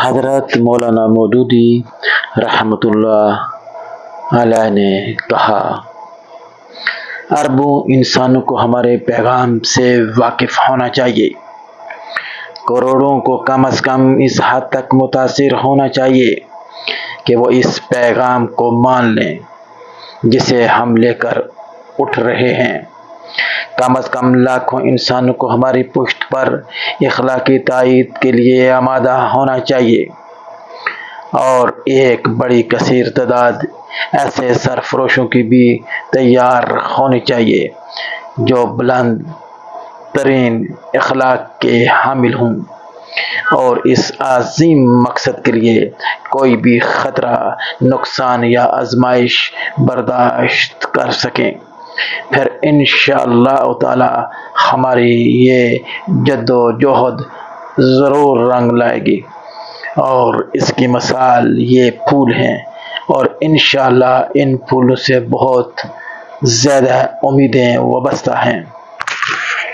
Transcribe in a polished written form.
حضرت مولانا مودودی رحمۃ اللہ علیہ نے کہا، اربوں انسانوں کو ہمارے پیغام سے واقف ہونا چاہیے، کروڑوں کو کم از کم اس حد تک متاثر ہونا چاہیے کہ وہ اس پیغام کو مان لیں جسے ہم لے کر اٹھ رہے ہیں۔ کم از کم لاکھوں انسانوں کو ہماری پشت پر اخلاقی تائید کے لیے آمادہ ہونا چاہیے، اور ایک بڑی کثیر تعداد ایسے سرفروشوں کی بھی تیار ہونی چاہیے جو بلند ترین اخلاق کے حامل ہوں اور اس عظیم مقصد کے لیے کوئی بھی خطرہ، نقصان یا آزمائش برداشت کر سکیں۔ پھر انشاءاللہ تعالی ہماری یہ جد و جہد ضرور رنگ لائے گی، اور اس کی مثال یہ پھول ہیں، اور انشاءاللہ ان پھولوں سے بہت زیادہ امیدیں وابستہ ہیں۔